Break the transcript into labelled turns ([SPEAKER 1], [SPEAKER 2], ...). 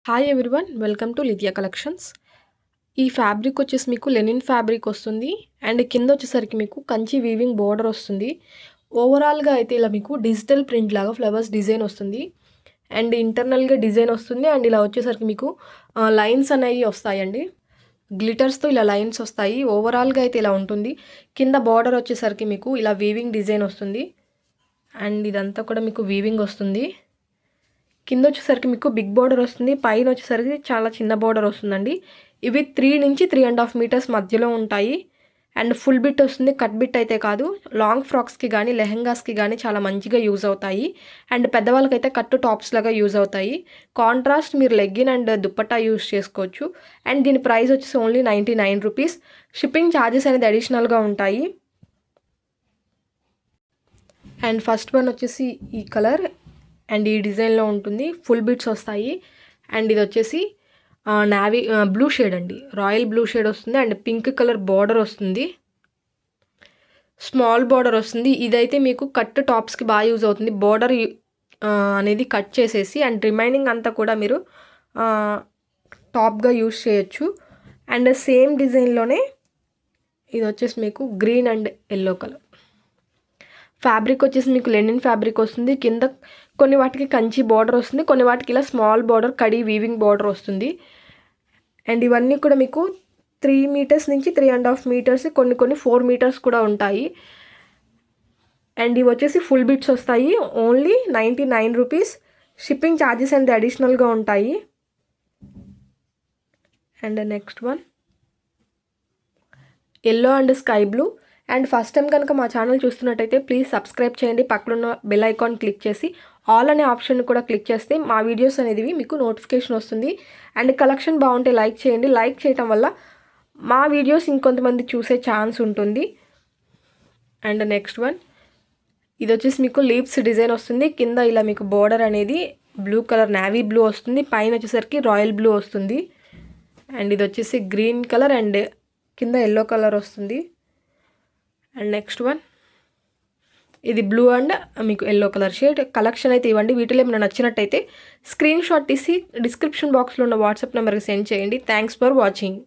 [SPEAKER 1] Hi everyone welcome to Lithia collections. ఈ fabric వచ్చేసి మీకు లెనిన్ ఫ్యాబ్రిక్ వస్తుంది. అండ్ కింద వచ్చేసరికి మీకు కంచి వీవింగ్ బోర్డర్ వస్తుంది. ఓవరాల్గా అయితే ఇలా మీకు డిజిటల్ ప్రింట్ లాగా ఫ్లవర్స్ డిజైన్ వస్తుంది. అండ్ ఇంటర్నల్గా డిజైన్ వస్తుంది. అండ్ ఇలా వచ్చేసరికి మీకు లైన్స్ అనేవి వస్తాయండి. గ్లిటర్స్తో ఇలా లైన్స్ వస్తాయి. ఓవరాల్గా అయితే ఇలా ఉంటుంది. కింద బార్డర్ వచ్చేసరికి మీకు ఇలా వీవింగ్ డిజైన్ వస్తుంది. అండ్ ఇదంతా కూడా మీకు వీవింగ్ వస్తుంది. కింద వచ్చేసరికి మీకు బిగ్ బార్డర్ వస్తుంది. పైన వచ్చేసరికి చాలా చిన్న బార్డర్ వస్తుందండి. ఇవి 3 నుంచి 3.5 మీటర్స్ మధ్యలో ఉంటాయి. అండ్ ఫుల్ బిట్ వస్తుంది, కట్ బిట్ అయితే కాదు. లాంగ్ ఫ్రాక్స్కి కానీ లెహెంగాస్కి కానీ చాలా మంచిగా యూజ్ అవుతాయి. అండ్ పెద్దవాళ్ళకైతే కట్టు టాప్స్ లాగా యూజ్ అవుతాయి. కాంట్రాస్ట్ మీరు లెగ్గిన్ అండ్ దుప్పట్టా యూజ్ చేసుకోవచ్చు. అండ్ దీని ప్రైస్ వచ్చేసి ఓన్లీ 99 రూపీస్. షిప్పింగ్ ఛార్జెస్ అనేది అడిషనల్గా ఉంటాయి. అండ్ ఫస్ట్ వన్ వచ్చేసి ఈ కలర్ అండ్ ఈ డిజైన్లో ఉంటుంది. ఫుల్ బిట్స్ వస్తాయి. అండ్ ఇది వచ్చేసి నావీ బ్లూ షేడ్ అండి, రాయల్ బ్లూ షేడ్ వస్తుంది. అండ్ పింక్ కలర్ బార్డర్ వస్తుంది, స్మాల్ బార్డర్ వస్తుంది. ఇదైతే మీకు కట్ టాప్స్కి బాగా యూజ్ అవుతుంది. బార్డర్ అనేది కట్ చేసేసి అండ్ రిమైనింగ్ అంతా కూడా మీరు టాప్గా యూజ్ చేయొచ్చు. అండ్ సేమ్ డిజైన్లోనే ఇది వచ్చేసి మీకు green and yellow colour. Fabric వచ్చేసి మీకు లెనిన్ ఫ్యాబ్రిక్ వస్తుంది. కింద కొన్ని వాటికి కంచి బార్డర్ వస్తుంది, కొన్ని వాటికి ఇలా స్మాల్ బార్డర్ కడి వీవింగ్ బార్డర్ వస్తుంది. అండ్ ఇవన్నీ కూడా మీకు 3 మీటర్స్ నుంచి 3.5 మీటర్స్, కొన్ని 4 మీటర్స్ కూడా ఉంటాయి. అండ్ ఇవి వచ్చేసి ఫుల్ బిట్స్ వస్తాయి. Only 99 rupees. షిప్పింగ్ ఛార్జెస్ అనేది అడిషనల్గా ఉంటాయి. And next one yellow and sky blue. And first time కనుక మా ఛానల్ చూస్తున్నట్టయితే ప్లీజ్ సబ్స్క్రైబ్ చేయండి. పక్కనున్న బెల్ ఐకాన్ క్లిక్ చేసి ఆల్ అనే ఆప్షన్ కూడా క్లిక్ చేస్తే మా వీడియోస్ అనేది మీకు నోటిఫికేషన్ వస్తుంది. అండ్ కలెక్షన్ బాగుంటే లైక్ చేయండి. లైక్ చేయటం వల్ల మా వీడియోస్ ఇంకొంతమంది చూసే ఛాన్స్ ఉంటుంది. అండ్ నెక్స్ట్ వన్ ఇది వచ్చేసి మీకు లీవ్స్ డిజైన్ వస్తుంది. కింద ఇలా మీకు బార్డర్ అనేది బ్లూ కలర్ నావీ బ్లూ వస్తుంది. పైన వచ్చేసరికి రాయల్ బ్లూ వస్తుంది. అండ్ ఇది వచ్చేసి గ్రీన్ కలర్ అండ్ కింద ఎల్లో కలర్ వస్తుంది. అండ్ నెక్స్ట్ వన్ ఇది బ్లూ అండ్ మీకు ఎల్లో కలర్ షేడ్. కలెక్షన్ అయితే ఇవ్వండి. వీటిలో ఏమైనా నచ్చినట్టయితే స్క్రీన్ షాట్ తీసి డిస్క్రిప్షన్ బాక్స్లో ఉన్న వాట్సాప్ నెంబర్కి సెండ్ చేయండి. Thanks for watching.